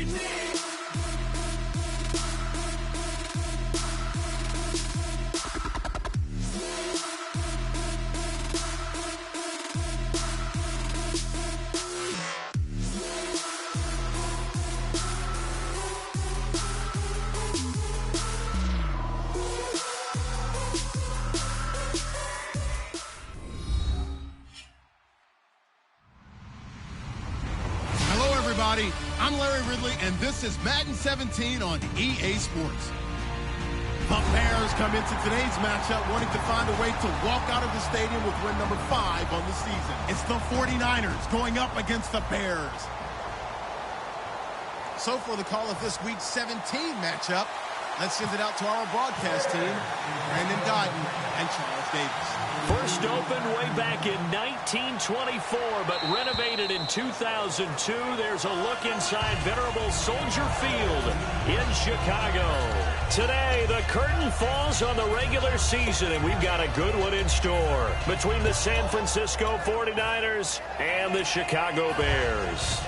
you need. I'm Larry Ridley, and this is Madden 17 on EA Sports. The Bears come into today's matchup wanting to find a way to walk out of the stadium with win number 5 on the season. It's the 49ers going up against the Bears. So for the call of this week's 17 matchup, let's send it out to our broadcast team, Brandon Guyton and Charles Davis. First opened way back in 1924, but renovated in 2002. There's a look inside venerable Soldier Field in Chicago. Today, the curtain falls on the regular season, and we've got a good one in store between the San Francisco 49ers and the Chicago Bears.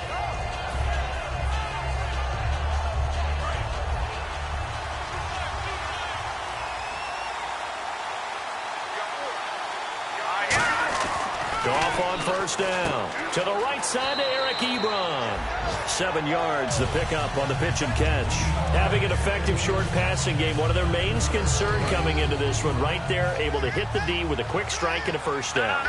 Goff on first down. To the right side to Eric Ebron. 7 yards, the pickup on the pitch and catch. Having an effective short passing game, one of their main concern coming into this one. Right there, able to hit the D with a quick strike and a first down.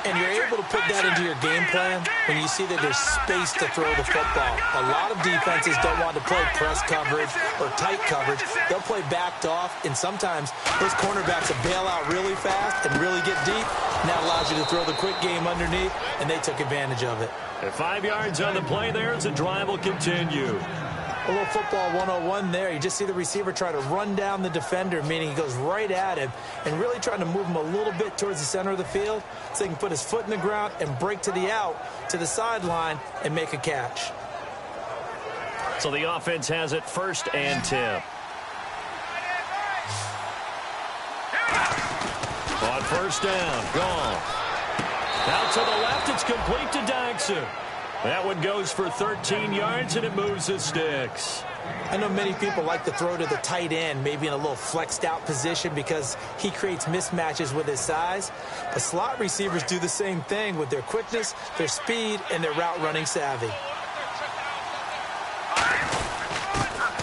And you're able to put that into your game plan when you see that there's space to throw the football. A lot of defenses don't want to play press coverage or tight coverage. They'll play backed off, and sometimes those cornerbacks will bail out really fast and really get deep. And that allows you to throw the quick game underneath, and they took advantage of it. And 5 yards on the play there as the drive will continue. A little football 101 there. You just see the receiver try to run down the defender, meaning he goes right at him and really trying to move him a little bit towards the center of the field so he can put his foot in the ground and break to the out, to the sideline, and make a catch. So the offense has it 1st and 10. On first down, gone. Out to the left, it's complete to Dodson. That one goes for 13 yards, and it moves the sticks. I know many people like to throw to the tight end, maybe in a little flexed out position because he creates mismatches with his size. But slot receivers do the same thing with their quickness, their speed, and their route running savvy.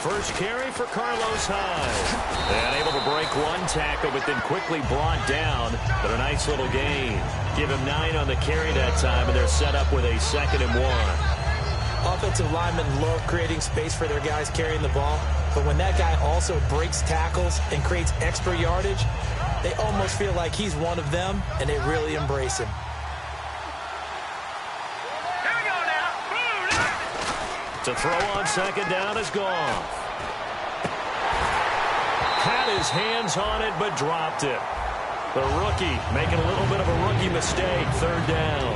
First carry for Carlos Hyde. And able to break one tackle, but then quickly brought down. But a nice little gain. Give him 9 on the carry that time, and they're set up with a 2nd and 1. Offensive linemen love creating space for their guys carrying the ball. But when that guy also breaks tackles and creates extra yardage, they almost feel like he's one of them, and they really embrace him. To throw on 2nd down is Goff. Had his hands on it, but dropped it. The rookie making a little bit of a rookie mistake, 3rd down.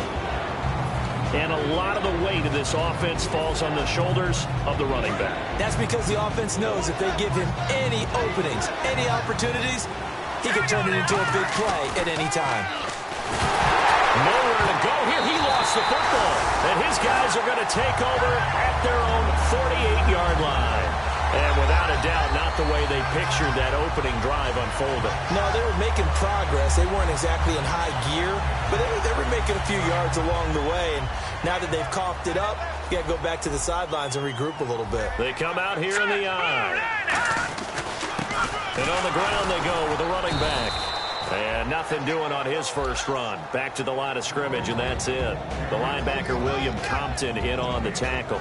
And a lot of the weight of this offense falls on the shoulders of the running back. That's because the offense knows if they give him any openings, any opportunities, he can turn it into a big play at any time. Nowhere to go here. He lost the football. And his guys are going to take over at their own 48-yard line. And without a doubt, not the way they pictured that opening drive unfolding. No, they were making progress. They weren't exactly in high gear, but they were making a few yards along the way. And now that they've coughed it up, you got to go back to the sidelines and regroup a little bit. They come out here in the eye. And on the ground they go with the running back. And nothing doing on his first run. Back to the line of scrimmage, and that's it. The linebacker, William Compton, in on the tackle.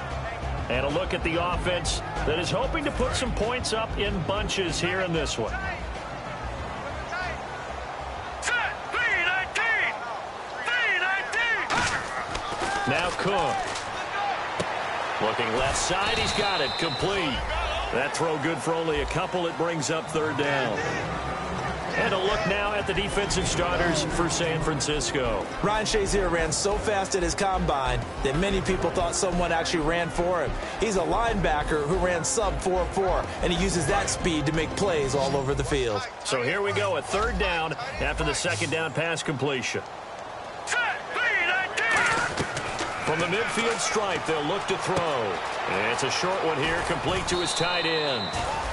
And a look at the offense that is hoping to put some points up in bunches here in this one. Now Cook. Looking left side, he's got it, complete. That throw good for only a couple. It brings up 3rd down. And a look now at the defensive starters for San Francisco. Ryan Shazier ran so fast at his combine that many people thought someone actually ran for him. He's a linebacker who ran sub 4.4, and he uses that speed to make plays all over the field. So here we go, a 3rd down after the 2nd down pass completion. From the midfield stripe, they'll look to throw. And it's a short one here, complete to his tight end.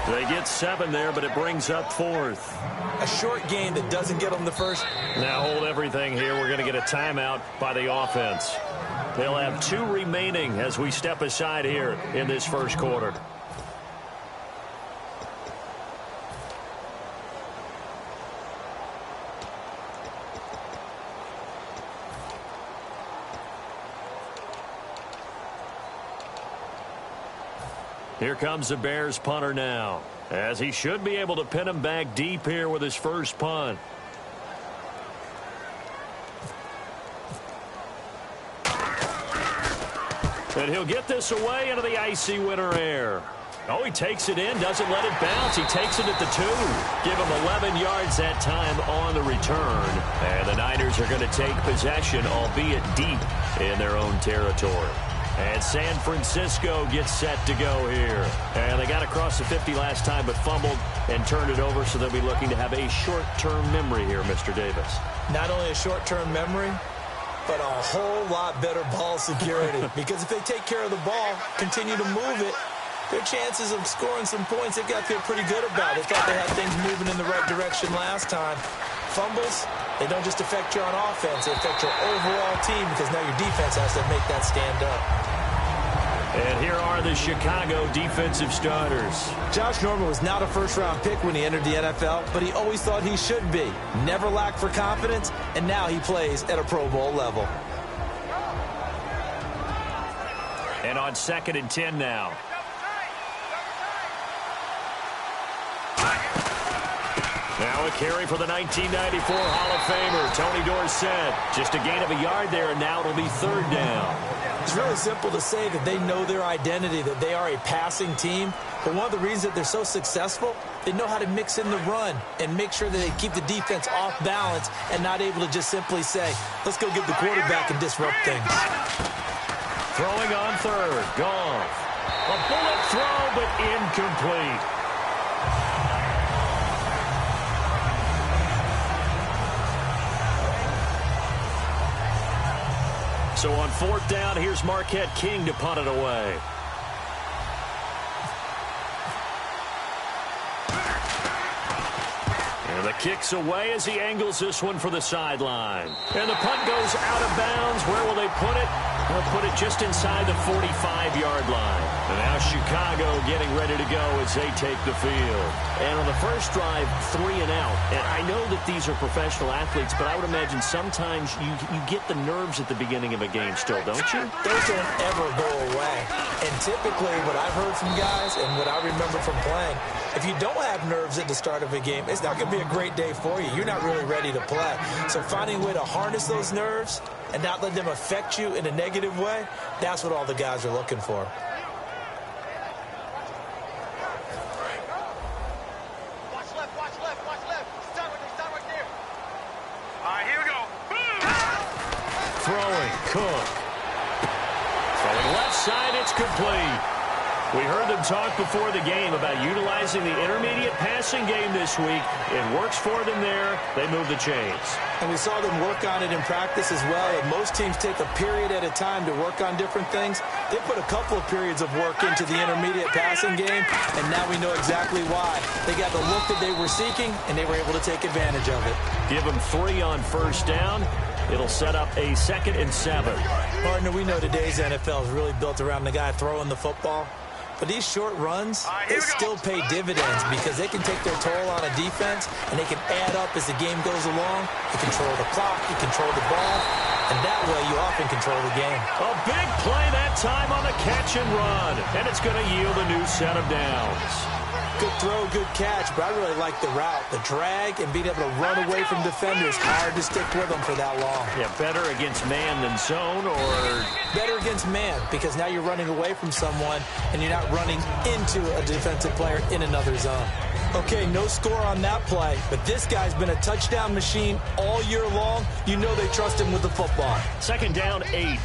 They get 7 there, but it brings up 4th. A short gain that doesn't get them the first. Now hold everything here. We're going to get a timeout by the offense. They'll have 2 remaining as we step aside here in this first quarter. Here comes the Bears punter now, as he should be able to pin him back deep here with his first punt. And he'll get this away into the icy winter air. Oh, he takes it in, doesn't let it bounce. He takes it at the 2. Give him 11 yards that time on the return. And the Niners are going to take possession, albeit deep in their own territory. And San Francisco gets set to go here. And they got across the 50 last time, but fumbled and turned it over, so they'll be looking to have a short-term memory here, Mr. Davis. Not only a short-term memory, but a whole lot better ball security. Because if they take care of the ball, continue to move it, their chances of scoring some points, they've got to feel pretty good about. They thought they had things moving in the right direction last time. Fumbles, they don't just affect you on offense, they affect your overall team, because now your defense has to make that stand up. And here are the Chicago defensive starters. Josh Norman was not a first-round pick when he entered the NFL, but he always thought he should be. Never lacked for confidence, and now he plays at a Pro Bowl level. And on 2nd and 10 now. Now a carry for the 1994 Hall of Famer, Tony Dorsett. Just a gain of a yard there, and now it'll be 3rd down. It's really simple to say that they know their identity, that they are a passing team. But one of the reasons that they're so successful, they know how to mix in the run and make sure that they keep the defense off balance and not able to just simply say, let's go get the quarterback and disrupt things. Throwing on 3rd, Goff. A bullet throw, but incomplete. So on 4th down, here's Marquette King to punt it away. And the kick's away as he angles this one for the sideline. And the punt goes out of bounds. Where will they put it? They'll put it just inside the 45-yard line. And now Chicago getting ready to go as they take the field. And on the first drive, 3 and out. And I know that these are professional athletes, but I would imagine sometimes you get the nerves at the beginning of a game still, don't you? Those don't ever go away. And typically what I've heard from guys and what I remember from playing, if you don't have nerves at the start of a game, it's not going to be a great day for you. You're not really ready to play. So finding a way to harness those nerves and not let them affect you in a negative way, that's what all the guys are looking for. Watch left. Start right there. All right, here we go. Throwing, Cook. Throwing left side, it's complete. We heard them talk before the game about utilizing the intermediate passing game this week. It works for them there. They move the chains. And we saw them work on it in practice as well. And most teams take a period at a time to work on different things. They put a couple of periods of work into the intermediate passing game, and now we know exactly why. They got the look that they were seeking, and they were able to take advantage of it. Give them 3 on first down. It'll set up a 2nd and 7. Partner, we know today's NFL is really built around the guy throwing the football. But these short runs, they still pay dividends because they can take their toll on a defense, and they can add up as the game goes along. You control the clock, you control the ball, and that way you often control the game. A big play that time on the catch and run, and it's going to yield a new set of downs. Good throw, good catch, but I really like the route. The drag and being able to run away from defenders, hard to stick with them for that long. Yeah, better against man than zone, or better against man, because now you're running away from someone and you're not running into a defensive player in another zone. Okay, no score on that play, but this guy's been a touchdown machine all year long. You know they trust him with the football. 2nd down, 8.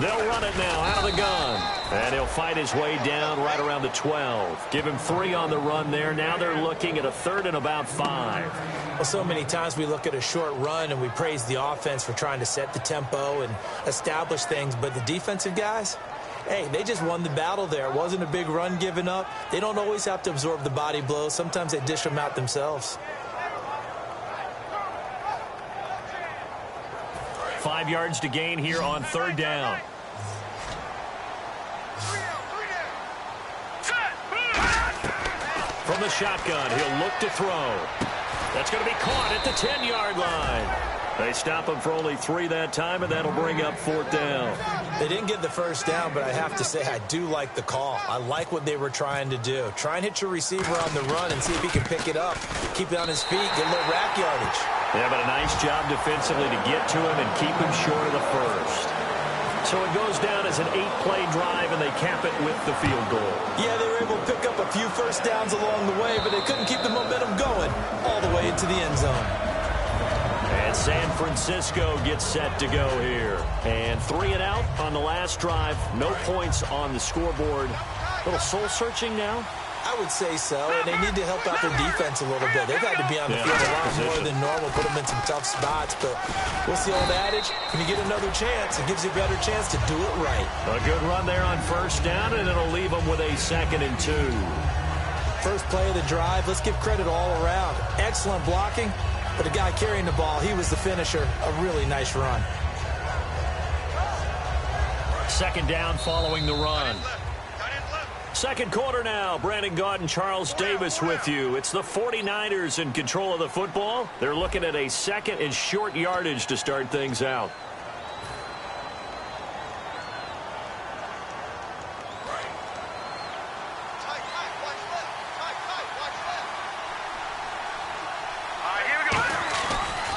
They'll run it now out of the gun. And he'll fight his way down right around the 12. Give him 3 on the run there. Now they're looking at a 3rd and about 5. Well, so many times we look at a short run and we praise the offense for trying to set the tempo and establish things. But the defensive guys, hey, they just won the battle there. It wasn't a big run given up. They don't always have to absorb the body blows. Sometimes they dish them out themselves. 5 yards to gain here on 3rd down. From the shotgun, he'll look to throw. That's going to be caught at the 10-yard line. They stop him for only 3 that time, and that'll bring up 4th down. They didn't get the first down, but I have to say I do like the call. I like what they were trying to do. Try and hit your receiver on the run and see if he can pick it up, keep it on his feet, get a little rack yardage. Yeah, but a nice job defensively to get to him and keep him short of the first. So it goes down as an 8-play drive, and they cap it with the field goal. Yeah, they were able to pick up a few first downs along the way, but they couldn't keep the momentum going all the way into the end zone. And San Francisco gets set to go here. And 3 and out on the last drive. No points on the scoreboard. A little soul-searching now. I would say so, and they need to help out their defense a little bit. They've had to be on the field a lot more than normal, put them in some tough spots. But what's the old adage? When you get another chance, it gives you a better chance to do it right. A good run there on 1st down, and it'll leave them with a 2nd and 2. First play of the drive, let's give credit all around. Excellent blocking, but the guy carrying the ball, he was the finisher. A really nice run. 2nd down following the run. 2nd quarter now. Brandon Gaudin and Charles Davis with you. It's the 49ers in control of the football. They're looking at a 2nd and short yardage to start things out.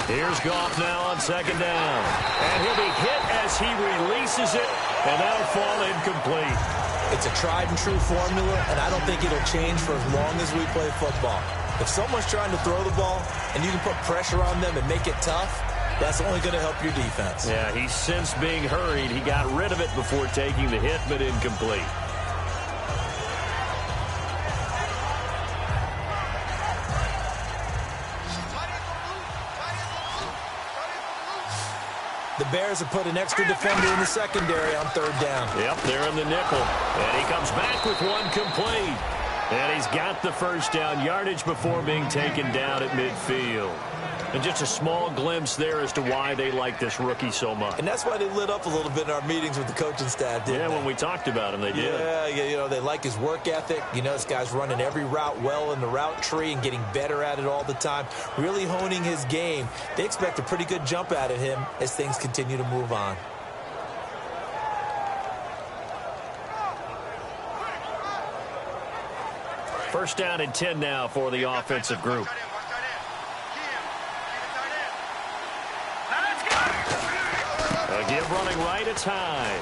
Here's Goff now on 2nd down. And he'll be hit as he releases it, and that'll fall incomplete. It's a tried-and-true formula, and I don't think it'll change for as long as we play football. If someone's trying to throw the ball and you can put pressure on them and make it tough, that's only going to help your defense. Yeah, he's since being hurried. He got rid of it before taking the hit, but incomplete. The Bears have put an extra defender in the secondary on 3rd down. Yep, they're in the nickel. And he comes back with one complete. And he's got the 1st down yardage before being taken down at midfield. And just a small glimpse there as to why they like this rookie so much. And that's why they lit up a little bit in our meetings with the coaching staff, didn't they? When we talked about him, they did. Yeah, you know, they like his work ethic. You know, this guy's running every route well in the route tree and getting better at it all the time, really honing his game. They expect a pretty good jump out of him as things continue to move on. First down and 10 now for the offensive group. Give running right, it's Hyde.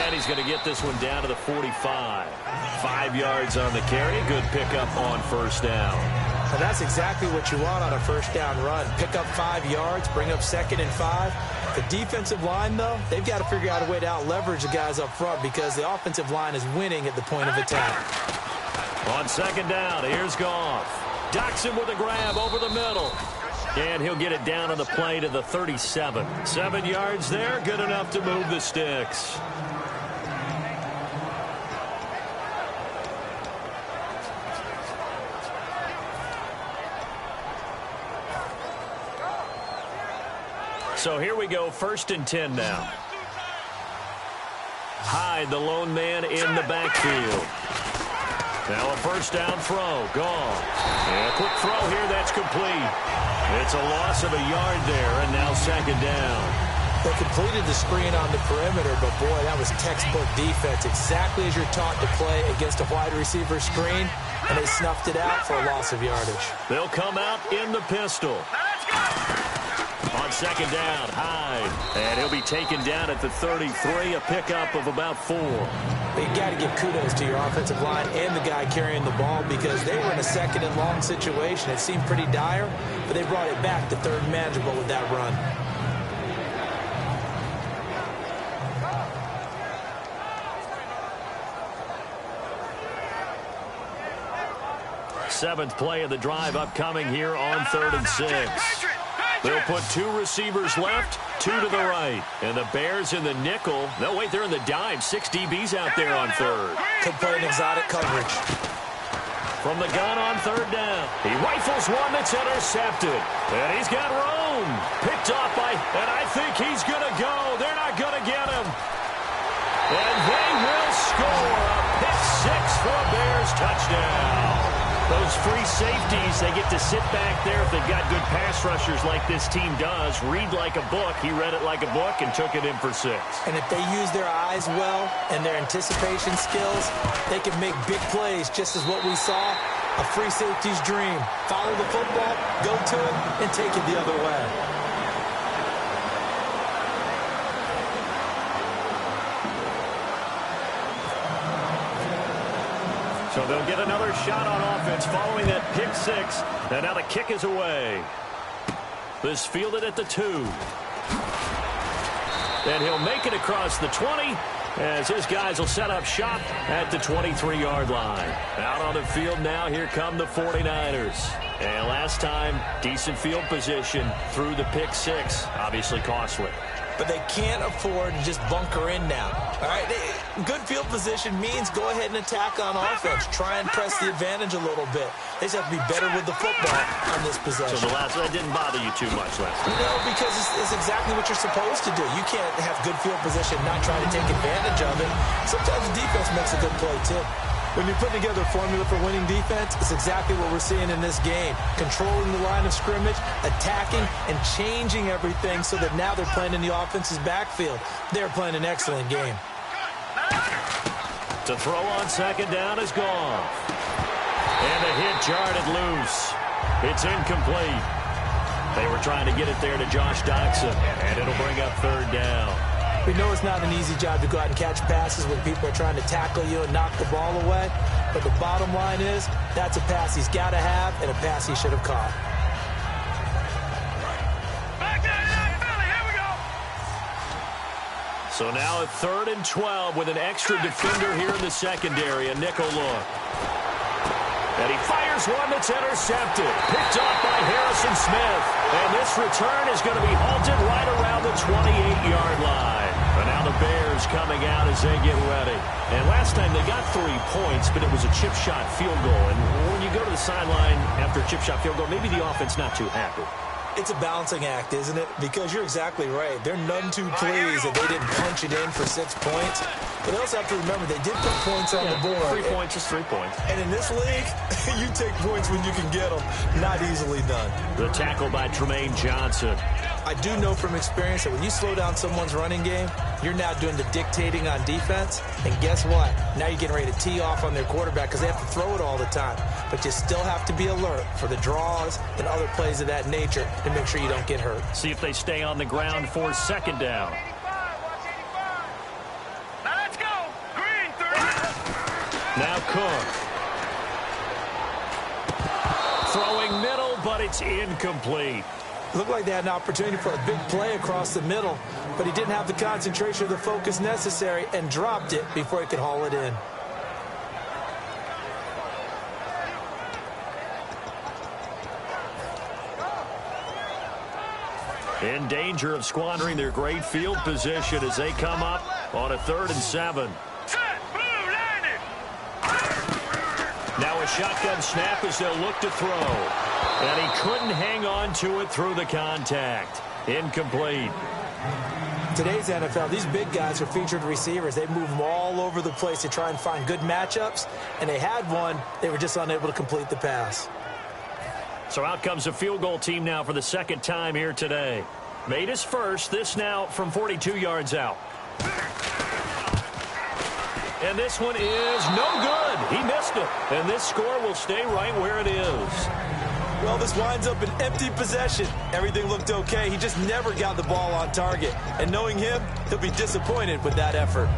And he's going to get this one down to the 45. 5 yards on the carry. Good pickup on 1st down. And that's exactly what you want on a 1st down run. Pick up 5 yards, bring up 2nd and 5. The defensive line, though, they've got to figure out a way to out-leverage the guys up front because the offensive line is winning at the point of attack. On 2nd down, here's Goff. Docks him with a grab over the middle. And he'll get it down on the play to the 37. 7 yards there, good enough to move the sticks. So here we go, 1st and 10 now. Hyde, the lone man in the backfield. Now a 1st down throw, Goff. And a quick throw here, that's complete. It's a loss of a yard there, and now 2nd down. They completed the screen on the perimeter, but boy, that was textbook defense. Exactly as you're taught to play against a wide receiver screen, and they snuffed it out for a loss of yardage. They'll come out in the pistol. On 2nd down, Hyde. And he'll be taken down at the 33, a pickup of about 4. But you got to give kudos to your offensive line and the guy carrying the ball because they were in a 2nd and long situation. It seemed pretty dire, but they brought it back to 3rd and manageable with that run. Seventh play of the drive upcoming here on 3rd and 6. They'll put 2 receivers left, 2 to the right. And the Bears in the nickel. No, wait, they're in the dime. 6 DBs out there on 3rd. Could play an exotic coverage. From the gun on 3rd down. He rifles one that's intercepted. And he's got room. Picked off by, and I think he's going to go. They're not going to get him. And they will score a pick 6 for a Bears touchdown. Those free safeties, they get to sit back there if they've got good pass rushers like this team does. Read like a book. He read it like a book and took it in for 6. And if they use their eyes well and their anticipation skills, they can make big plays, just as what we saw. A free safety's dream. Follow the football, go to it, and take it the other way. So they'll get another shot on offense following that pick 6. And now the kick is away. This fielded at the 2. And he'll make it across the 20 as his guys will set up shop at the 23-yard line. Out on the field now, here come the 49ers. And last time, decent field position through the pick 6. Obviously costly. But they can't afford to just bunker in now. All right, good field position means go ahead and attack on offense. Try and press the advantage a little bit. They just have to be better with the football on this possession. So that didn't bother you too much last time? No, because it's exactly what you're supposed to do. You can't have good field position, not try to take advantage of it. Sometimes the defense makes a good play, too. When you put together a formula for winning defense, it's exactly what we're seeing in this game. Controlling the line of scrimmage, attacking, and changing everything so that now they're playing in the offense's backfield. They're playing an excellent game. To throw on 2nd down is gone. And the hit jarred it loose. It's incomplete. They were trying to get it there to Josh Doxson, and it'll bring up 3rd down. We know it's not an easy job to go out and catch passes when people are trying to tackle you and knock the ball away. But the bottom line is, that's a pass he's got to have and a pass he should have caught. So now at 3rd and 12 with an extra defender here in the secondary, a nickel look. And he fires one that's intercepted. Picked off by Harrison Smith. And this return is going to be halted right around the 28-yard line. And now the Bears coming out as they get ready. And last time they got 3 points, but it was a chip shot field goal. And when you go to the sideline after a chip shot field goal, maybe the offense not too happy. It's a balancing act, isn't it? Because you're exactly right. They're none too pleased that they didn't punch it in for 6 points. But they also have to remember they did put points on the board. 3 points is 3 points. And in this league, you take points when you can get them. Not easily done. The tackle by Tremaine Johnson. I do know from experience that when you slow down someone's running game, you're now doing the dictating on defense. And guess what? Now you're getting ready to tee off on their quarterback because they have to throw it all the time. But you still have to be alert for the draws and other plays of that nature to make sure you don't get hurt. See if they stay on the ground for 2nd down. Now let's go. Green 3. Now Cook. Throwing middle, but it's incomplete. Looked like they had an opportunity for a big play across the middle, but he didn't have the concentration or the focus necessary and dropped it before he could haul it in. In danger of squandering their great field position as they come up on a 3rd and 7. Now a shotgun snap as they'll look to throw. And he couldn't hang on to it through the contact. Incomplete. Today's NFL, these big guys are featured receivers. They move them all over the place to try and find good matchups. And they had one. They were just unable to complete the pass. So out comes a field goal team now for the 2nd time here today. Made his first. This now from 42 yards out. And this one is no good. He missed it. And this score will stay right where it is. Well, this winds up an empty possession. Everything looked okay. He just never got the ball on target. And knowing him, he'll be disappointed with that effort.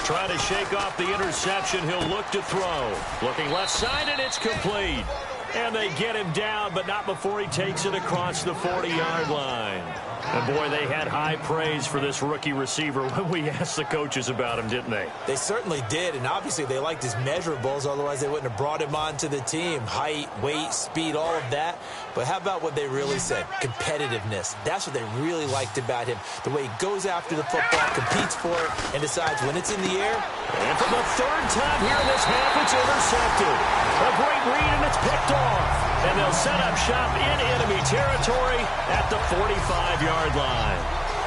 Trying to shake off the interception. He'll look to throw. Looking left side, and it's complete. And they get him down, but not before he takes it across the 40-yard line. And, boy, they had high praise for this rookie receiver when we asked the coaches about him, didn't they? They certainly did, and obviously they liked his measurables. Otherwise, they wouldn't have brought him onto the team. Height, weight, speed, all of that. But how about what they really said? Competitiveness. That's what they really liked about him. The way he goes after the football, competes for it, and decides when it's in the air. And for the third time here in this half, it's intercepted. A great read, and it's picked off. And they'll set up shop in enemy territory at the 45-yard line.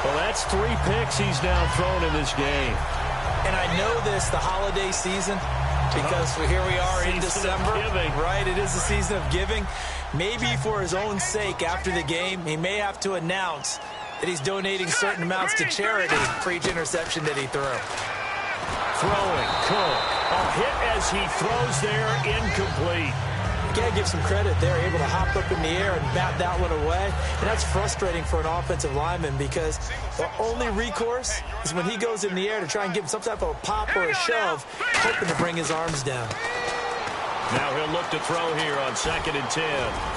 Well, that's 3 picks he's now thrown in this game. And I know this, the holiday season, because here we are in December. Right, it is the season of giving. Maybe for his own sake, after the game, he may have to announce that he's donating certain amounts to charity for each interception that he threw. Throwing, Cook. A hit as he throws there, incomplete. You gotta give some credit. They're able to hop up in the air and bat that one away. And that's frustrating for an offensive lineman because the only recourse is when he goes in the air to try and give some type of a pop or a shove, hoping to bring his arms down. Now he'll look to throw here on 2nd and 10.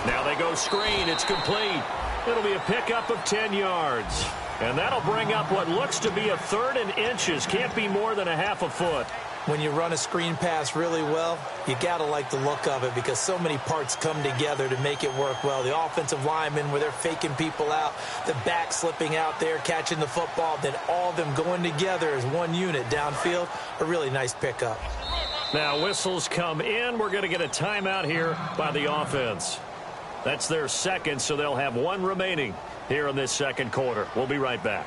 Now they go screen. It's complete. It'll be a pickup of 10 yards. And that'll bring up what looks to be a 3rd and inches. Can't be more than a half a foot. When you run a screen pass really well, you got to like the look of it because so many parts come together to make it work well. The offensive linemen, where they're faking people out, the back slipping out there, catching the football, then all of them going together as one unit downfield. A really nice pickup. Now whistles come in. We're going to get a timeout here by the offense. That's their second, so they'll have 1 remaining here in this second quarter. We'll be right back.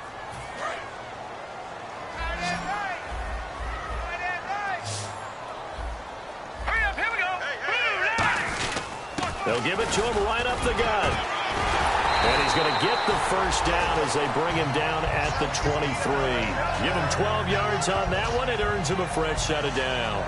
They'll give it to him right up the gut. And he's going to get the first down as they bring him down at the 23. Give him 12 yards on that one. It earns him a fresh set of downs.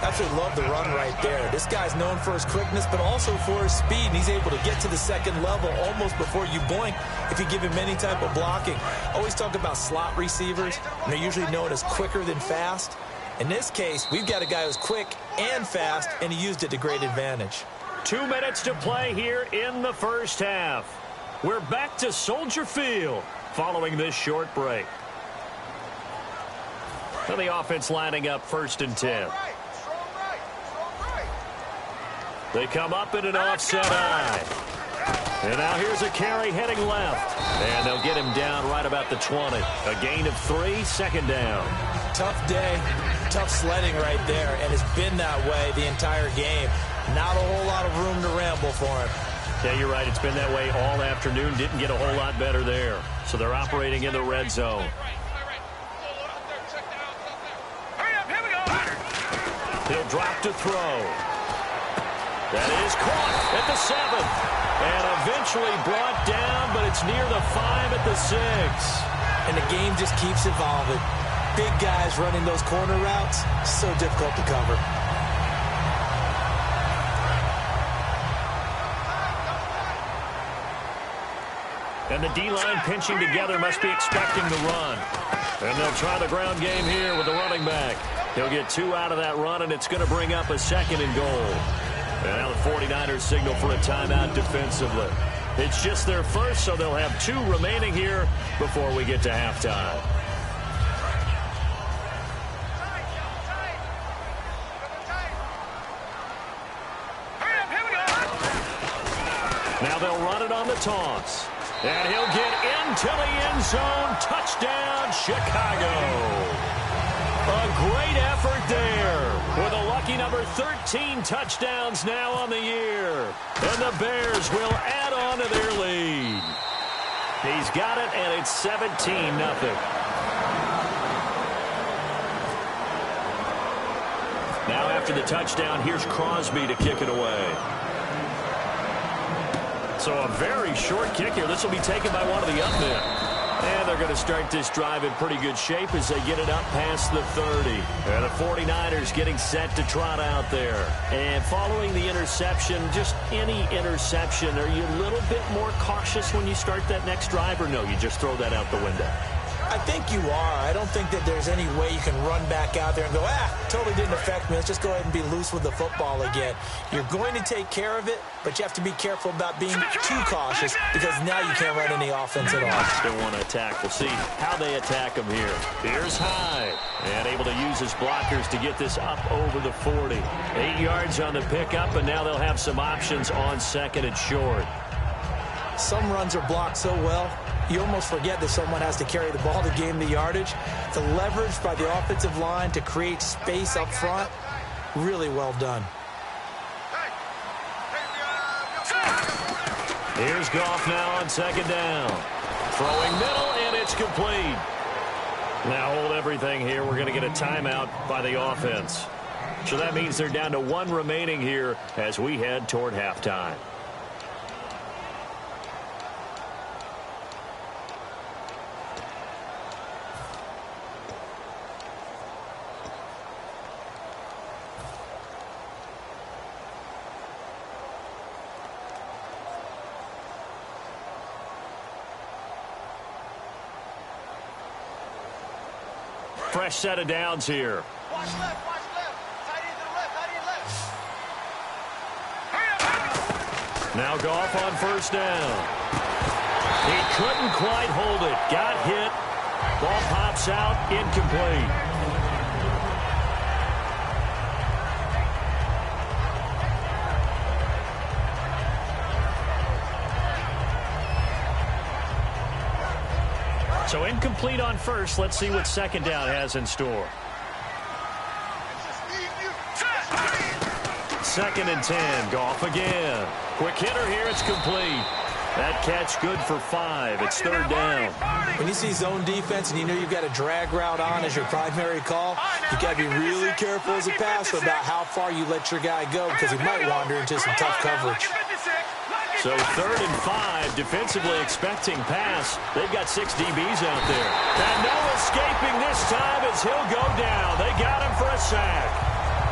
Absolutely love the run right there. This guy's known for his quickness, but also for his speed. And he's able to get to the second level almost before you blink if you give him any type of blocking. Always talk about slot receivers. And they're usually known as quicker than fast. In this case, we've got a guy who's quick and fast, and he used it to great advantage. 2 minutes to play here in the first half. We're back to Soldier Field following this short break. And the offense lining up 1st and 10. They come up in an offset eye. And now here's a carry heading left. And they'll get him down right about the 20. A gain of 3, 2nd down. Tough day, tough sledding right there, and it's been that way the entire game. Not a whole lot of room to ramble for him. Yeah, you're right. It's been that way all afternoon. Didn't get a whole lot better there. So they're operating in the red zone. He'll drop to throw. That is caught at the 7th. And eventually brought down, but it's near the 5 at the 6. And the game just keeps evolving. Big guys running those corner routes, so difficult to cover. And the D-line pinching together must be expecting the run. And they'll try the ground game here with the running back. He'll get 2 out of that run, and it's going to bring up a 2nd and goal. And now the 49ers signal for a timeout defensively. It's just their first, so they'll have 2 remaining here before we get to halftime. Now they'll run it on the toss. And he'll get into the end zone. Touchdown, Chicago. A great effort there with a lucky number 13 touchdowns now on the year. And the Bears will add on to their lead. He's got it, and it's 17-0. Now after the touchdown, here's Crosby to kick it away. So a very short kick here. This will be taken by one of the up men. And they're going to start this drive in pretty good shape as they get it up past the 30. And the 49ers getting set to trot out there. And following the interception, just any interception, are you a little bit more cautious when you start that next drive, or no, you just throw that out the window? I think you are. I don't think that there's any way you can run back out there and go, totally didn't affect me. Let's just go ahead and be loose with the football again. You're going to take care of it, but you have to be careful about being too cautious because now you can't run any offense at all. Still want to attack. We'll see how they attack him here. Here's Hyde, and able to use his blockers to get this up over the 40. 8 yards on the pickup, and now they'll have some options on second and short. Some runs are blocked so well, you almost forget that someone has to carry the ball to gain the yardage. The leverage by the offensive line to create space up front, really well done. Here's Goff now on second down. Throwing middle, and it's complete. Now hold everything here. We're going to get a timeout by the offense. So that means they're down to 1 remaining here as we head toward halftime. Fresh set of downs here. Watch left, watch left. Tight end to the left, tight end left. Now Goff on first down. He couldn't quite hold it. Got hit. Ball pops out, incomplete. So incomplete on first. Let's see what second down has in store. Second and 10. Goff again. Quick hitter here. It's complete. That catch good for 5. It's third down. When you see zone defense and you know you've got a drag route on as your primary call, you've got to be really careful as a passer about how far you let your guy go because he might wander into some tough coverage. So third and 5, defensively expecting pass. They've got 6 DBs out there. And no escaping this time as he'll go down. They got him for a sack.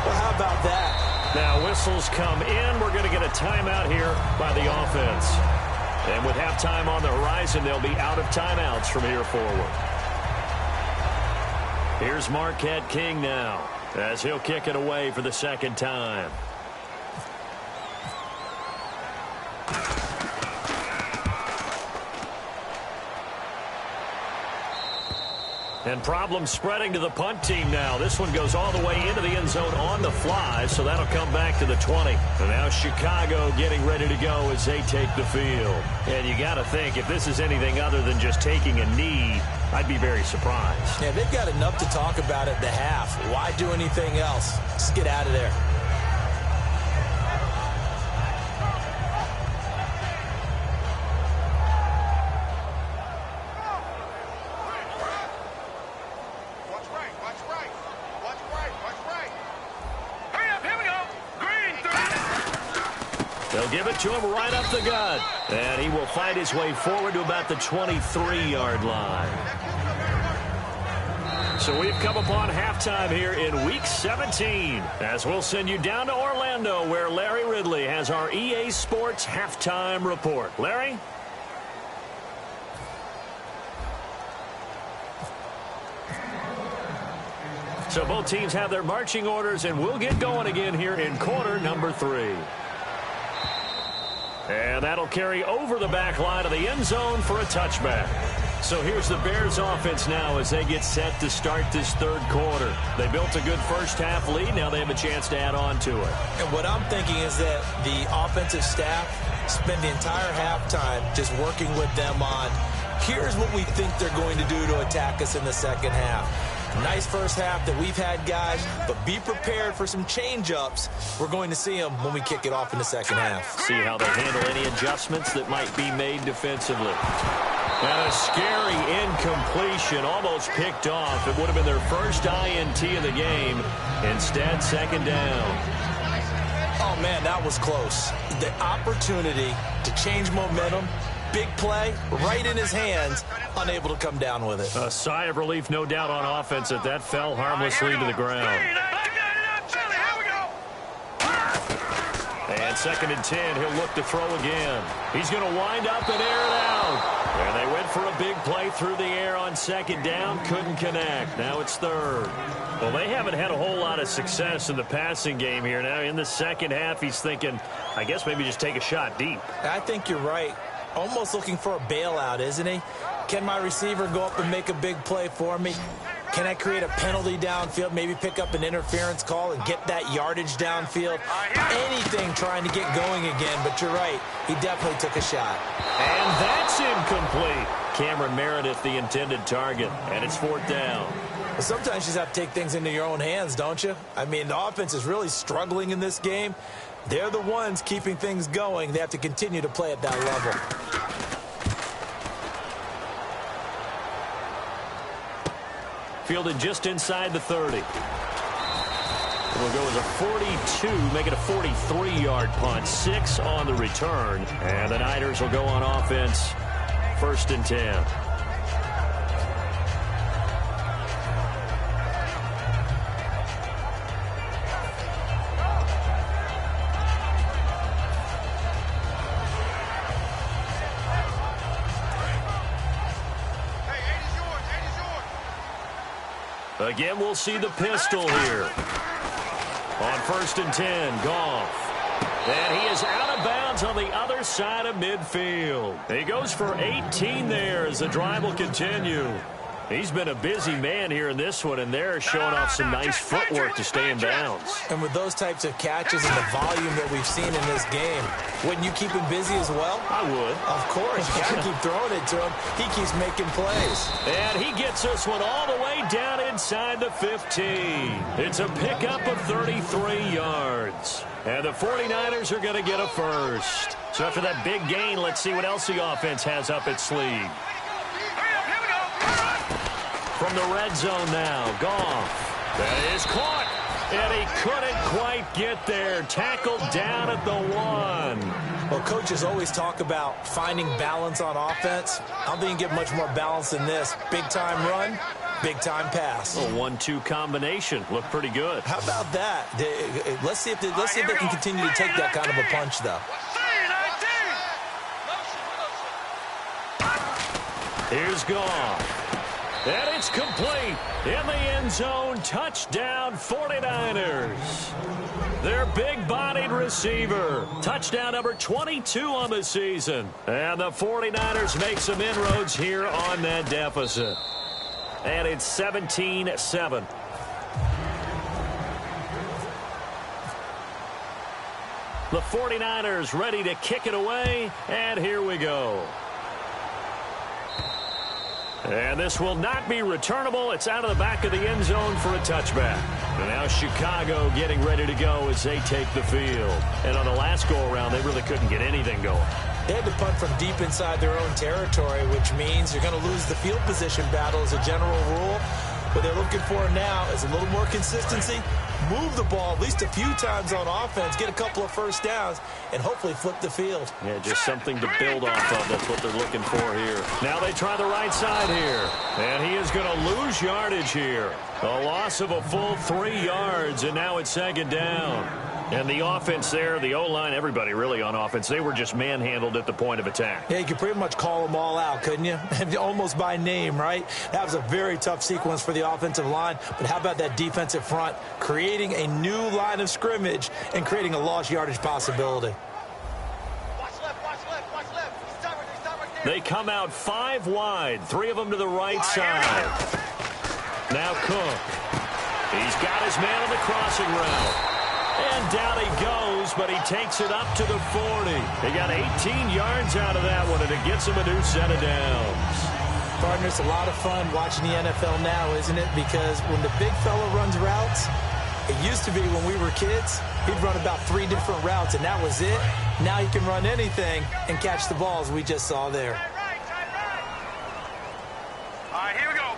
Well, how about that? Now whistles come in. We're going to get a timeout here by the offense. And with halftime on the horizon, they'll be out of timeouts from here forward. Here's Marquette King now as he'll kick it away for the second time. And problems spreading to the punt team now. This one goes all the way into the end zone on the fly, so that'll come back to the 20. And now Chicago getting ready to go as they take the field. And you got to think, if this is anything other than just taking a knee, I'd be very surprised. Yeah, they've got enough to talk about at the half. Why do anything else? Just get out of there. They'll give it to him right up the gut. And he will fight his way forward to about the 23-yard line. So we've come upon halftime here in Week 17. As we'll send you down to Orlando where Larry Ridley has our EA Sports Halftime Report. Larry? So both teams have their marching orders, and we'll get going again here in quarter number 3. And that'll carry over the back line of the end zone for a touchback. So here's the Bears offense now as they get set to start this third quarter. They built a good first half lead. Now they have a chance to add on to it. And what I'm thinking is that the offensive staff spend the entire halftime just working with them on, here's what we think they're going to do to attack us in the second half. Nice first half that we've had, guys, but be prepared for some change-ups. We're going to see them when we kick it off in the second half. See how they handle any adjustments that might be made defensively. And a scary incompletion, almost picked off. It would have been their first INT of the game. Instead, second down. Oh, man, that was close. The opportunity to change momentum, big play, right in his hands, unable to come down with it. A sigh of relief, no doubt, on offense that that fell harmlessly to the ground. And second and 10, he'll look to throw again. He's going to wind up and air it out. And they went for a big play through the air on second down. Couldn't connect. Now it's third. Well, they haven't had a whole lot of success in the passing game here. Now in the second half, he's thinking, I guess maybe just take a shot deep. I think you're right. Almost looking for a bailout, isn't he? Can my receiver go up and make a big play for me? Can I create a penalty downfield, maybe pick up an interference call and get that yardage downfield? Anything trying to get going again, but you're right. He definitely took a shot. And that's incomplete. Cameron Meredith, the intended target, and it's fourth down. Well, sometimes you just have to take things into your own hands, don't you? I mean, the offense is really struggling in this game. They're the ones keeping things going. They have to continue to play at that level. Fielded just inside the 30. We'll go as a 42, make it a 43-yard punt. 6 on the return. And the Niners will go on offense, 1st and 10. Again, we'll see the pistol here. On 1st and 10, Goff. And he is out of bounds on the other side of midfield. He goes for 18 there as the drive will continue. He's been a busy man here in this one, and they're showing off some nice footwork to stay in bounds. And with those types of catches and the volume that we've seen in this game, wouldn't you keep him busy as well? I would. Of course. You got to keep throwing it to him. He keeps making plays. And he gets this one all the way down inside the 15. It's a pickup of 33 yards. And the 49ers are going to get a first. So after that big gain, let's see what else the offense has up its sleeve. From the red zone now, Goff. That is caught. And he couldn't quite get there. Tackled down at the 1. Well, coaches always talk about finding balance on offense. I don't think you get much more balance than this. Big-time run, big-time pass. A 1-2 combination. Looked pretty good. How about that? Let's see if they can continue to take that kind of a punch, though. Here's Goff. And it's complete. In the end zone, touchdown 49ers. Their big-bodied receiver. Touchdown number 22 on the season. And the 49ers make some inroads here on that deficit. And it's 17-7. The 49ers ready to kick it away. And here we go. And this will not be returnable. It's out of the back of the end zone for a touchback. And now Chicago getting ready to go as they take the field. And on the last go-around, they really couldn't get anything going. They had to punt from deep inside their own territory, which means you're going to lose the field position battle as a general rule. What they're looking for now is a little more consistency, move the ball at least a few times on offense, get a couple of first downs, and hopefully flip the field. Yeah, just something to build off of. That's what they're looking for here. Now they try the right side here. And he is going to lose yardage here. A loss of a full 3 yards, and now it's second down. And the offense there, the O-line, everybody really on offense, they were just manhandled at the point of attack. Yeah, you could pretty much call them all out, couldn't you? Almost by name, right? That was a very tough sequence for the offensive line. But how about that defensive front creating a new line of scrimmage and creating a lost yardage possibility? Watch left, watch left, watch left. Stop right there. They come out 5 wide, 3 of them to the right side. Now Cook. He's got his man on the crossing route. And down he goes, but he takes it up to the 40. He got 18 yards out of that one, and it gets him a new set of downs. Partner, it's a lot of fun watching the NFL now, isn't it? Because when the big fella runs routes, it used to be when we were kids, he'd run about 3 different routes, and that was it. Now he can run anything and catch the balls we just saw there. All right, here we go.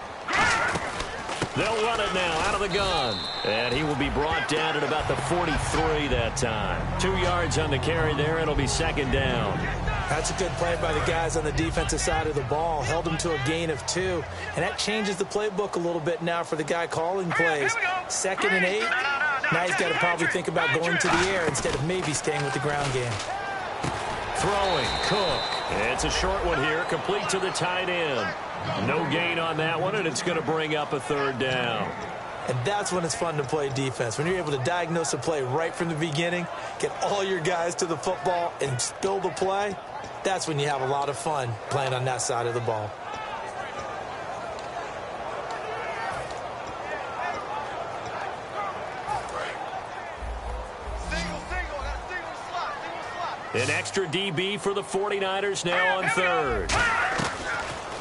They'll run it now out of the gun. And he will be brought down at about the 43 that time. 2 yards on the carry there. It'll be second down. That's a good play by the guys on the defensive side of the ball. Held him to a gain of 2. And that changes the playbook a little bit now for the guy calling plays. 2nd and 8. Now he's got to probably think about going to the air instead of maybe staying with the ground game. Throwing, Cook. It's a short one here, complete to the tight end. No gain on that one, and it's going to bring up a third down. And that's when it's fun to play defense. When you're able to diagnose a play right from the beginning, get all your guys to the football, and spill the play, that's when you have a lot of fun playing on that side of the ball. An extra DB for the 49ers now on third.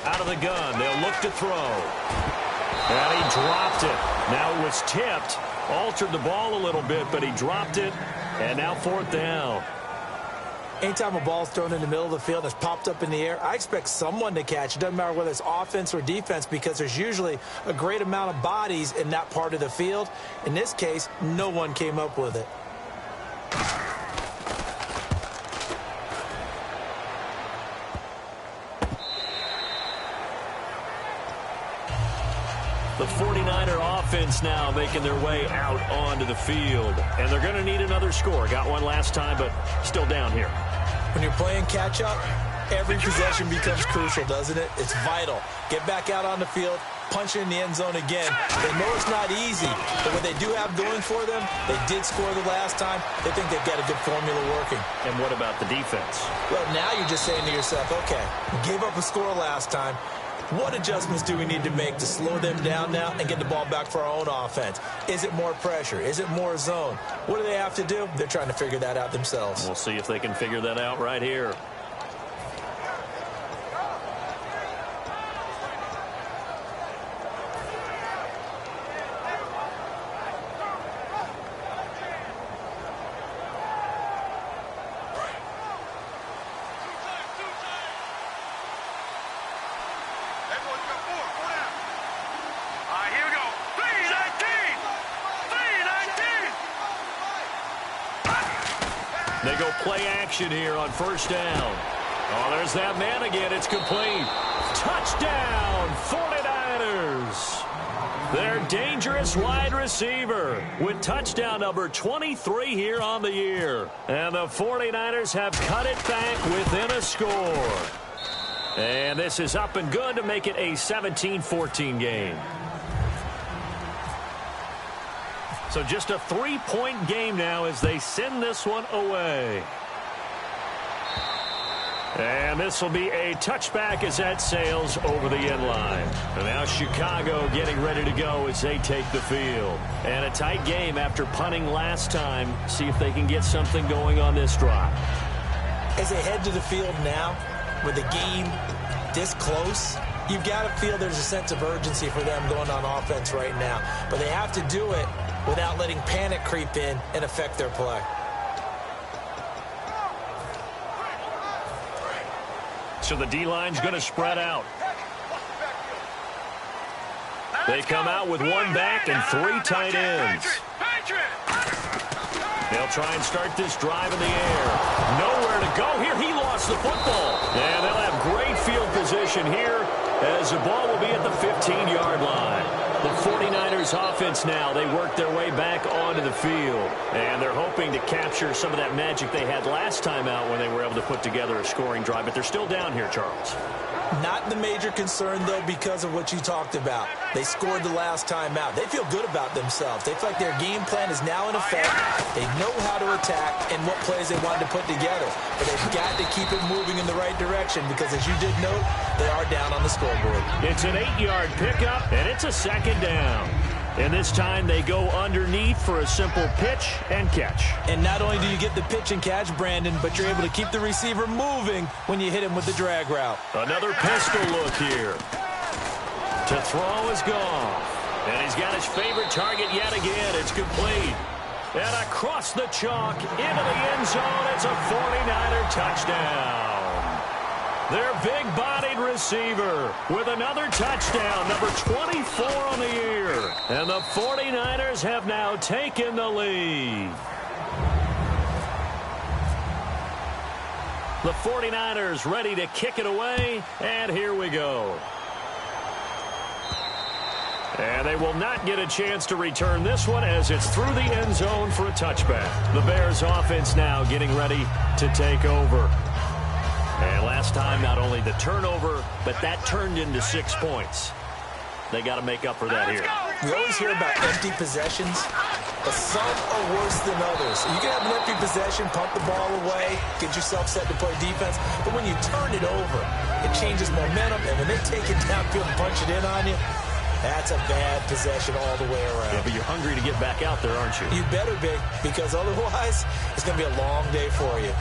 Out of the gun, they'll look to throw. And he dropped it. Now it was tipped. Altered the ball a little bit, but he dropped it. And now fourth down. Anytime a ball's thrown in the middle of the field and it's popped up in the air, I expect someone to catch. It doesn't matter whether it's offense or defense, because there's usually a great amount of bodies in that part of the field. In this case, no one came up with it. The 49er offense now making their way out onto the field. And they're going to need another score. Got one last time, but still down here. When you're playing catch-up, every possession becomes crucial, doesn't it? It's vital. Get back out on the field, punch in the end zone again. They know it's not easy, but what they do have going for them, they did score the last time. They think they've got a good formula working. And what about the defense? Well, now you're just saying to yourself, okay, we gave up a score last time. What adjustments do we need to make to slow them down now and get the ball back for our own offense? Is it more pressure? Is it more zone? What do they have to do? They're trying to figure that out themselves. We'll see if they can figure that out right here. They go play action here on first down. Oh, there's that man again. It's complete. Touchdown, 49ers. Their dangerous wide receiver with touchdown number 23 here on the year. And the 49ers have cut it back within a score. And this is up and good to make it a 17-14 game. So just a 3-point game now as they send this one away. And this will be a touchback as that sails over the end line. And now Chicago getting ready to go as they take the field. And a tight game after punting last time. See if they can get something going on this drive. As they head to the field now, with the game this close, you've got to feel there's a sense of urgency for them going on offense right now. But they have to do it without letting panic creep in and affect their play. So the D-line's going to spread out. They come out with one back and 3 tight ends. They'll try and start this drive in the air. Nowhere to go here. He lost the football. And they'll have great field position here as the ball will be at the 15-yard line. The 49ers offense now, they work their way back onto the field. And they're hoping to capture some of that magic they had last time out when they were able to put together a scoring drive. But they're still down here, Charles. Not the major concern, though, because of what you talked about. They scored the last time out. They feel good about themselves. They feel like their game plan is now in effect. They know how to attack and what plays they want to put together. But they've got to keep it moving in the right direction because, as you did note, they are down on the scoreboard. It's an 8-yard pickup, and it's a second down. And this time they go underneath for a simple pitch and catch. And not only do you get the pitch and catch, Brandon, but you're able to keep the receiver moving when you hit him with the drag route. Another pistol look here. To throw is gone. And he's got his favorite target yet again. It's complete. And across the chalk into the end zone. It's a 49er touchdown. Their big-bodied receiver with another touchdown, number 24 on the year. And the 49ers have now taken the lead. The 49ers ready to kick it away, and here we go. And they will not get a chance to return this one as it's through the end zone for a touchback. The Bears offense now getting ready to take over. And last time, not only the turnover, but that turned into 6 points. They got to make up for that here. We always hear about empty possessions, but some are worse than others. You can have an empty possession, pump the ball away, get yourself set to play defense, but when you turn it over, it changes momentum, and when they take it downfield and punch it in on you, that's a bad possession all the way around. Yeah, but you're hungry to get back out there, aren't you? You better be, because otherwise, it's going to be a long day for you.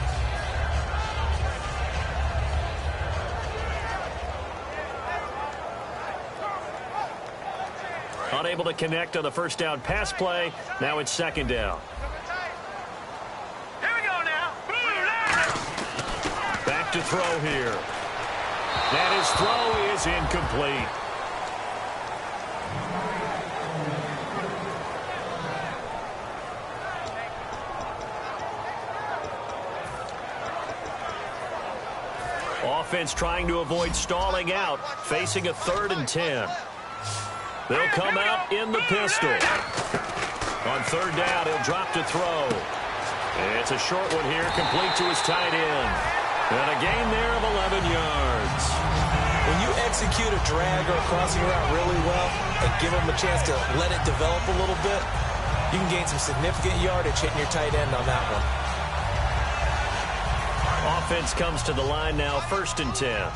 Unable to connect on the first down pass play. Now it's second down. Here we go now. Back to throw here. And his throw is incomplete. Offense trying to avoid stalling out, facing a 3rd and 10. They'll come out in the pistol. On 3rd down, he'll drop to throw. It's a short one here, complete to his tight end. And a gain there of 11 yards. When you execute a drag or a crossing route really well and give them a chance to let it develop a little bit, you can gain some significant yardage hitting your tight end on that one. Offense comes to the line now, 1st and 10.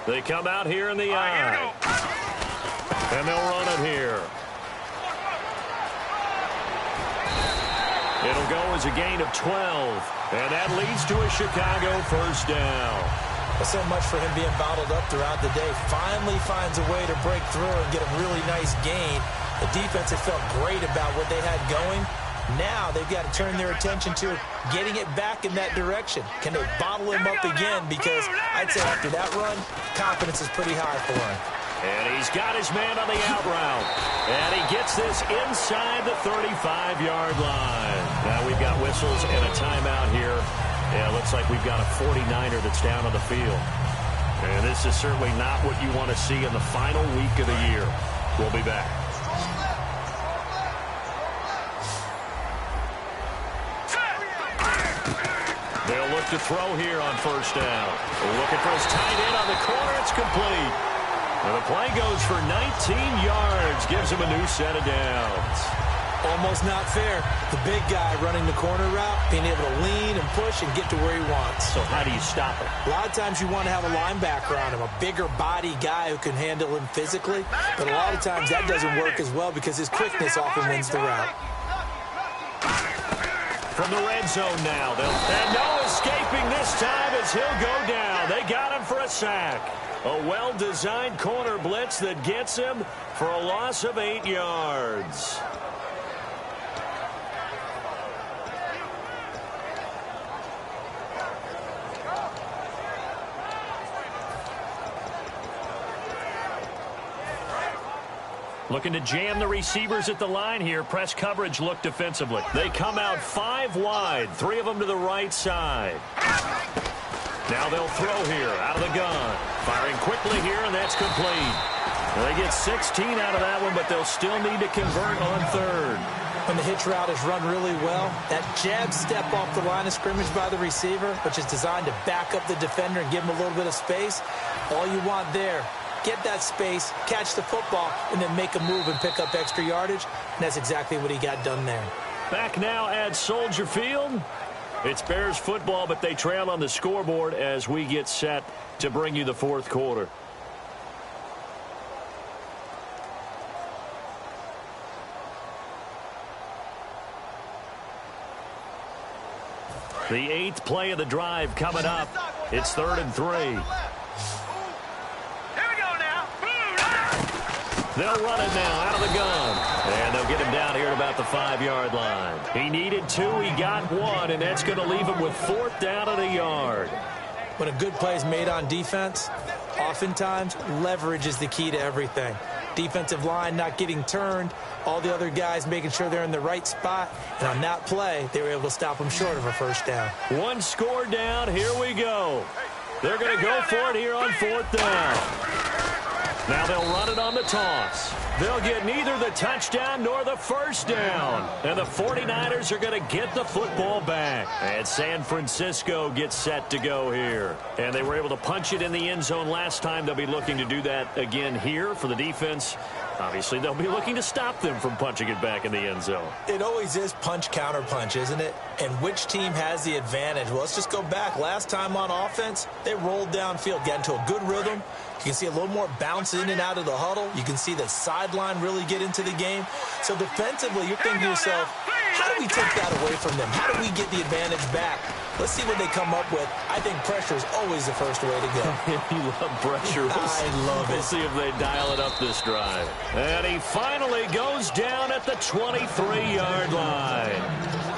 They come out here in the eye. And they'll run it here. It'll go as a gain of 12. And that leads to a Chicago first down. Well, so much for him being bottled up throughout the day. Finally finds a way to break through and get a really nice gain. The defense had felt great about what they had going. Now they've got to turn their attention to getting it back in that direction. Can they bottle him up again? Because I'd say after that run, confidence is pretty high for him. And he's got his man on the out route. And he gets this inside the 35-yard line. Now we've got whistles and a timeout here. Yeah, it looks like we've got a 49er that's down on the field. And this is certainly not what you want to see in the final week of the year. We'll be back. They'll look to throw here on 1st down. Looking for his tight end on the corner. It's complete. And the play goes for 19 yards. Gives him a new set of downs. Almost not fair. The big guy running the corner route, being able to lean and push and get to where he wants. So how do you stop it? A lot of times you want to have a linebacker on him, a bigger body guy who can handle him physically. But a lot of times that doesn't work as well because his quickness often wins the route. From the red zone now. And no escaping this time as he'll go down. They got him for a sack. A well-designed corner blitz that gets him for a loss of 8 yards. Looking to jam the receivers at the line here. Press coverage look defensively. They come out 5 wide, 3 of them to the right side. Now they'll throw here out of the gun. Firing quickly here, and that's complete. They get 16 out of that one, but they'll still need to convert on 3rd. When the hitch route is run really well, that jab step off the line of scrimmage by the receiver, which is designed to back up the defender and give him a little bit of space, all you want there, get that space, catch the football, and then make a move and pick up extra yardage. And that's exactly what he got done there. Back now at Soldier Field. It's Bears football, but they trail on the scoreboard as we get set to bring you the 4th quarter. The 8th play of the drive coming up. It's 3rd and 3. They'll run it now out of the gun. And they'll get him down here at about the 5-yard line. He needed 2. He got 1, and that's going to leave him with 4th down at a yard. When a good play is made on defense, oftentimes leverage is the key to everything. Defensive line not getting turned, all the other guys making sure they're in the right spot. And on that play, they were able to stop him short of a 1st down. 1 score down. Here we go. They're going to go for it here on 4th down. Now they'll run it on the toss. They'll get neither the touchdown nor the first down. And the 49ers are going to get the football back. And San Francisco gets set to go here. And they were able to punch it in the end zone last time. They'll be looking to do that again here for the defense. Obviously, they'll be looking to stop them from punching it back in the end zone. It always is punch-counter-punch, isn't it? And which team has the advantage? Well, let's just go back. Last time on offense, they rolled downfield, got into a good rhythm. You can see a little more bounce in and out of the huddle. You can see the sideline really get into the game. So defensively, you're thinking to yourself, how do we take that away from them? How do we get the advantage back? Let's see what they come up with. I think pressure is always the first way to go. You love pressure. I love it. We'll see if they dial it up this drive. And he finally goes down at the 23-yard line.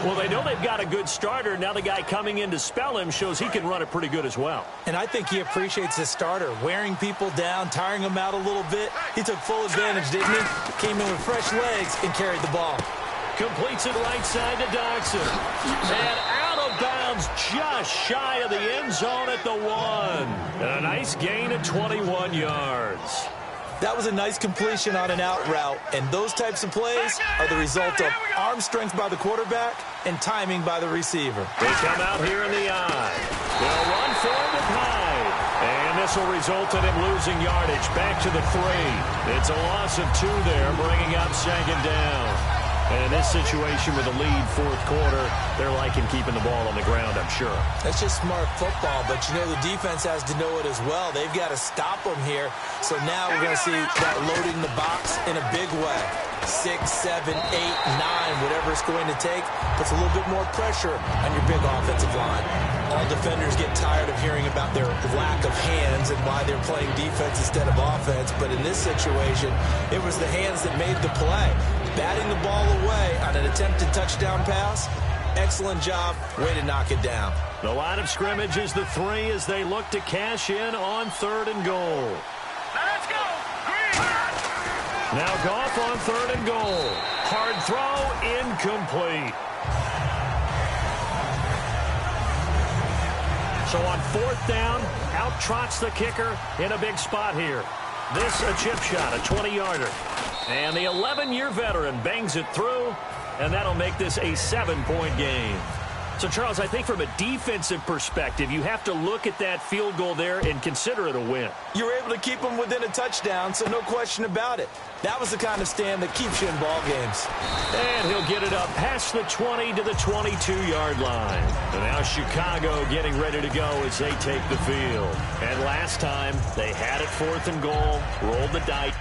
Well, they know they've got a good starter. Now the guy coming in to spell him shows he can run it pretty good as well. And I think he appreciates his starter, wearing people down, tiring them out a little bit. He took full advantage, didn't he? Came in with fresh legs and carried the ball. Completes it right side to Dodson. And out of bounds just shy of the end zone at the 1. And a nice gain of 21 yards. That was a nice completion on an out route, and those types of plays are the result of arm strength by the quarterback and timing by the receiver. They come out here in the eye. They'll run for him with Hyde. And this will result in him losing yardage back to the 3. It's a loss of 2 there, bringing up 2nd down. And in this situation with a lead 4th quarter, they're liking keeping the ball on the ground, I'm sure. That's just smart football, but you know the defense has to know it as well. They've got to stop them here. So now we're going to see that loading the box in a big way. 6, 7, 8, 9, whatever it's going to take, puts a little bit more pressure on your big offensive line. All defenders get tired of hearing about their lack of hands and why they're playing defense instead of offense. But in this situation, it was the hands that made the play. Batting the ball away on an attempted touchdown pass. Excellent job. Way to knock it down. The line of scrimmage is the 3 as they look to cash in on 3rd and goal. Let's go. Green. Now Goff on 3rd and goal. Hard throw, incomplete. So on 4th down, out trots the kicker in a big spot here. This a chip shot, a 20-yarder. And the 11-year veteran bangs it through, and that'll make this a 7-point game. So, Charles, I think from a defensive perspective, you have to look at that field goal there and consider it a win. You were able to keep them within a touchdown, so no question about it. That was the kind of stand that keeps you in ball games. And he'll get it up past the 20 to the 22-yard line. And now Chicago getting ready to go as they take the field. And last time, they had it 4th and goal, rolled the dice.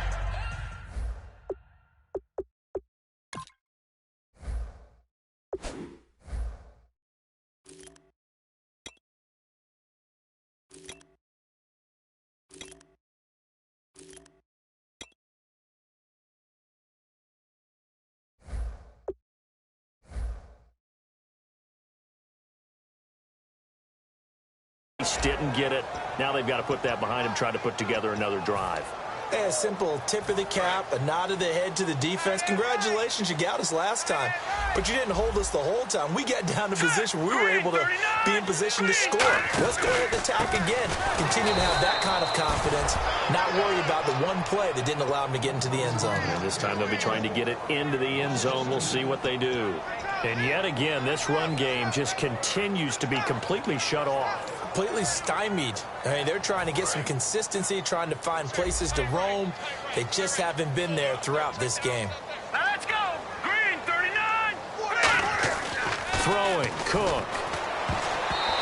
Didn't get it. Now they've got to put that behind him, try to put together another drive. A simple tip of the cap, a nod of the head to the defense. Congratulations, you got us last time, but you didn't hold us the whole time. We got down to position where we were able to be in position to score. Let's go ahead and attack again. Continue to have that kind of confidence, not worry about the one play that didn't allow them to get into the end zone. And this time they'll be trying to get it into the end zone. We'll see what they do. And yet again, this run game just continues to be completely shut off. Completely stymied. I mean, they're trying to get some consistency, trying to find places to roam. They just haven't been there throughout this game. Let's go. Green, 39. Throwing, Cook.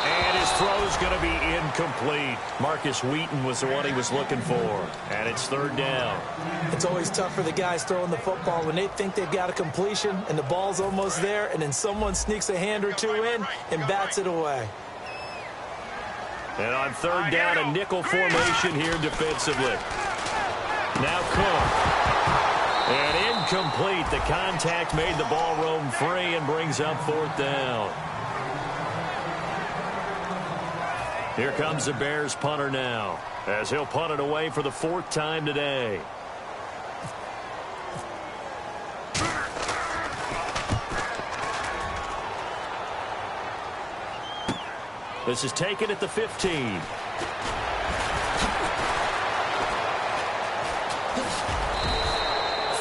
And his throw's going to be incomplete. Marcus Wheaton was the one he was looking for. And it's 3rd down. It's always tough for the guys throwing the football when they think they've got a completion and the ball's almost there, and then someone sneaks a hand or two in and bats it away. And on 3rd down, a nickel formation here defensively. Now Cook. And incomplete. The contact made the ball roam free and brings up 4th down. Here comes the Bears punter now, as he'll punt it away for the 4th time today. This is taken at the 15.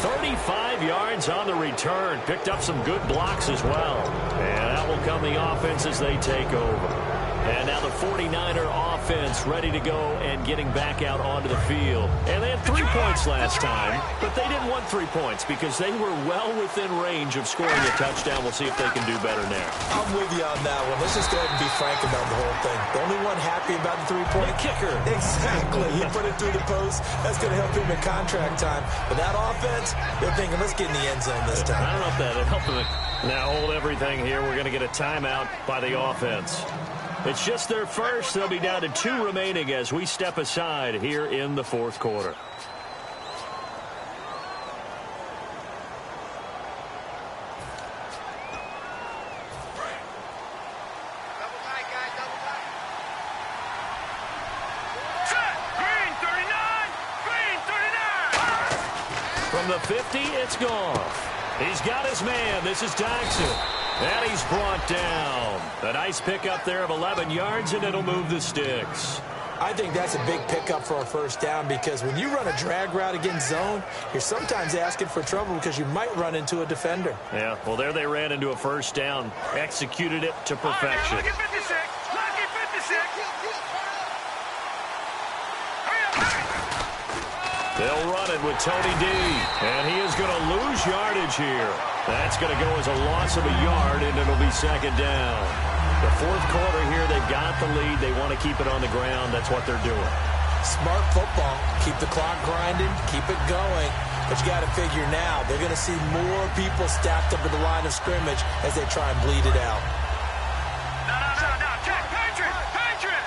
35 yards on the return. Picked up some good blocks as well. And out will come the offense as they take over. And now the 49er offense ready to go and getting back out onto the field. And they had 3 points last time, but they didn't want 3 points because they were well within range of scoring a touchdown. We'll see if they can do better now. I'm with you on that one. Let's just go ahead and be frank about the whole thing. The only one happy about the three-point kicker. Exactly. He put it through the post. That's going to help him in contract time. But that offense, they're thinking, let's get in the end zone this time. I don't know if that'll help them. Now hold everything here. We're going to get a timeout by the offense. It's just their first. They'll be down to 2 remaining as we step aside here in the fourth quarter. Double tight, guys, double tight. Set! Green 39! Green 39! From the 50, it's Goff. He's got his man. This is Doxson. And he's brought down. A nice pickup there of 11 yards, and it'll move the sticks. I think that's a big pickup for a first down because when you run a drag route against zone, you're sometimes asking for trouble because you might run into a defender. Yeah, well, there they ran into a first down. Executed it to perfection. Lucky 56! Lucky 56! They'll run it with Tony D. And he is going to lose yardage here. That's going to go as a loss of a yard, and it'll be second down. The fourth quarter here, they've got the lead. They want to keep it on the ground. That's what they're doing. Smart football. Keep the clock grinding. Keep it going. But you got to figure now, they're going to see more people stacked up at the line of scrimmage as they try and bleed it out. No. Check. Patriot!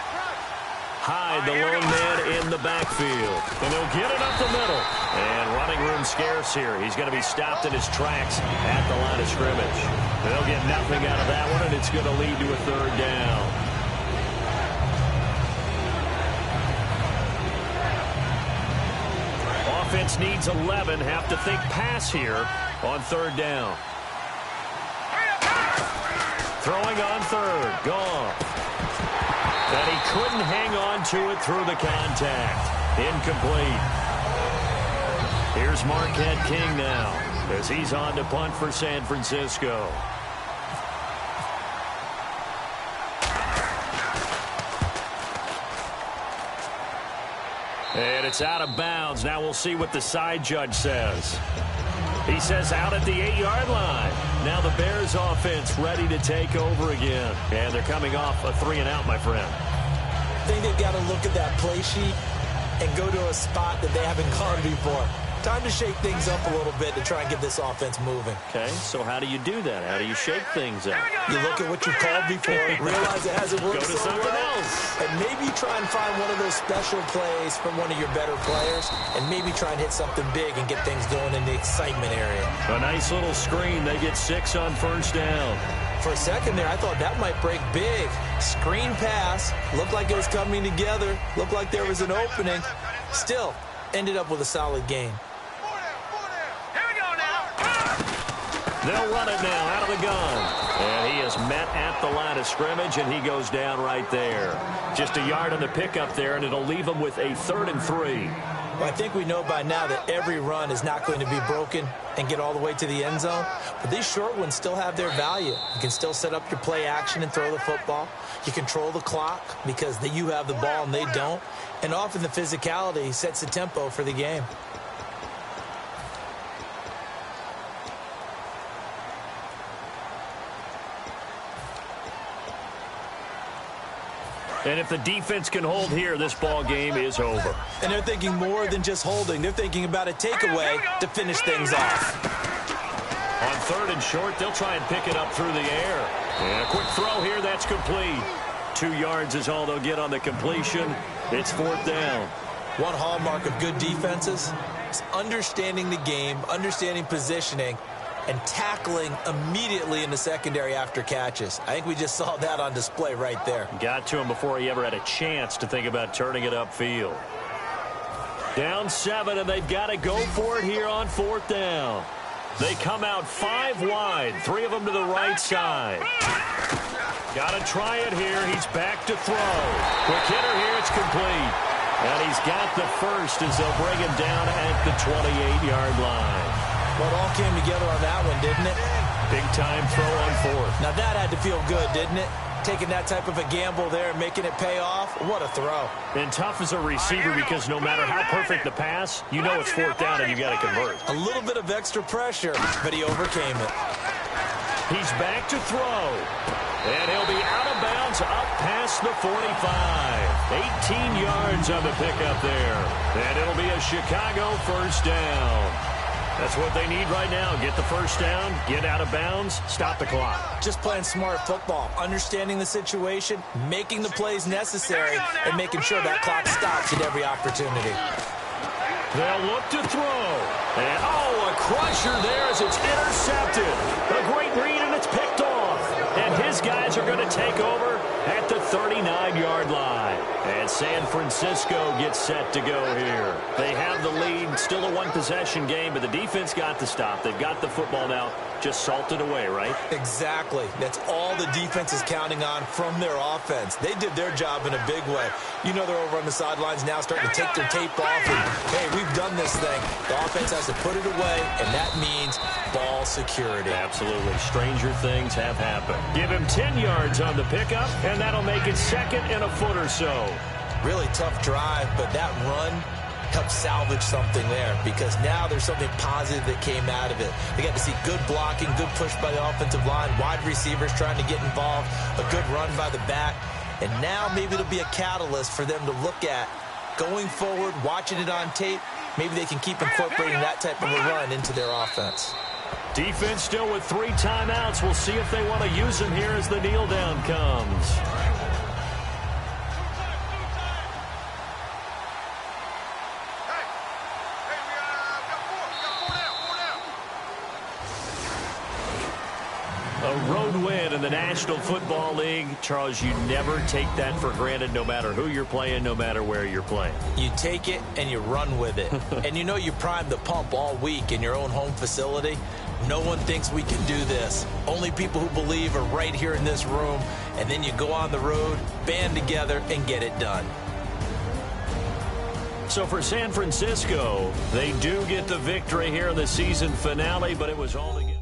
Hyde, the lone man in the backfield. And they'll get it up the middle. And running room scarce here. He's going to be stopped in his tracks at the line of scrimmage. They'll get nothing out of that one, and it's going to lead to a third down. Offense needs 11. Have to think pass here on third down. Throwing on third. Goff. And he couldn't hang on to it through the contact. Incomplete. Here's Marquette King now as he's on to punt for San Francisco. And it's out of bounds. Now we'll see what the side judge says. He says out at the 8-yard line. Now the Bears offense ready to take over again. And they're coming off a 3-and-out, my friend. I think they've got to look at that play sheet and go to a spot that they haven't gone before. Time to shake things up a little bit to try and get this offense moving. Okay, so how do you do that? How do you shake things up? You look at what you called before, realize it hasn't worked Go to so something well, else. and maybe try and find one of those special plays from one of your better players, and maybe try and hit something big and get things going in the excitement area. A nice little screen. They get 6 on first down. For a second there, I thought that might break big. Screen pass, looked like it was coming together, looked like there was an opening. Still, ended up with a solid gain. They'll run it now out of the gun. And he is met at the line of scrimmage, and he goes down right there. Just a yard on the pickup there, and it'll leave him with a 3rd and 3. Well, I think we know by now that every run is not going to be broken and get all the way to the end zone. But these short ones still have their value. You can still set up your play action and throw the football. You control the clock because you have the ball and they don't. And often the physicality sets the tempo for the game. And if the defense can hold here, this ball game is over. And they're thinking more than just holding. They're thinking about a takeaway to finish things off. On 3rd and short, they'll try and pick it up through the air. And a quick throw here, that's complete. 2 yards is all they'll get on the completion. It's 4th down. One hallmark of good defenses is understanding the game, understanding positioning, and tackling immediately in the secondary after catches. I think we just saw that on display right there. Got to him before he ever had a chance to think about turning it upfield. Down 7, and they've got to go for it here on 4th down. They come out 5 wide, 3 of them to the right side. Got to try it here. He's back to throw. Quick hitter here. It's complete. And he's got the first as they'll bring him down at the 28-yard line. Well, it all came together on that one, didn't it? Big-time throw on fourth. Now, that had to feel good, didn't it? Taking that type of a gamble there and making it pay off. What a throw. And tough as a receiver because no matter how perfect the pass, you know it's fourth down and you got to convert. A little bit of extra pressure, but he overcame it. He's back to throw. And he'll be out of bounds up past the 45. 18 yards on the pickup there. And it'll be a Chicago first down. That's what they need right now. Get the first down, get out of bounds, stop the clock. Just playing smart football, understanding the situation, making the plays necessary, and making sure that clock stops at every opportunity. They'll look to throw. And, a crusher there as it's intercepted. A great read, and it's picked off. And his guys are going to take over at the 39-yard line. And San Francisco gets set to go here. They have the lead, still a one-possession game, but the defense got the stop. They've got the football now, just salted away, right? Exactly. That's all the defense is counting on from their offense. They did their job in a big way. You know they're over on the sidelines now starting to take their tape off. And, hey, we've done this thing. The offense has to put it away, and that means ball security. Absolutely. Stranger things have happened. Give him 10 yards on the pickup, and that'll make it second and a foot or so. Really tough drive, but that run helped salvage something there because now there's something positive that came out of it. They got to see good blocking, good push by the offensive line, wide receivers trying to get involved, a good run by the back, and now maybe it'll be a catalyst for them to look at going forward, watching it on tape. Maybe they can keep incorporating that type of a run into their offense. Defense still with 3 timeouts. We'll see if they want to use them here as the kneel down comes. A road win in the National Football League. Charles, you never take that for granted no matter who you're playing, no matter where you're playing. You take it and you run with it. And you know you primed the pump all week in your own home facility. No one thinks we can do this. Only people who believe are right here in this room. And then you go on the road, band together, and get it done. So for San Francisco, they do get the victory here in the season finale, but it was all together.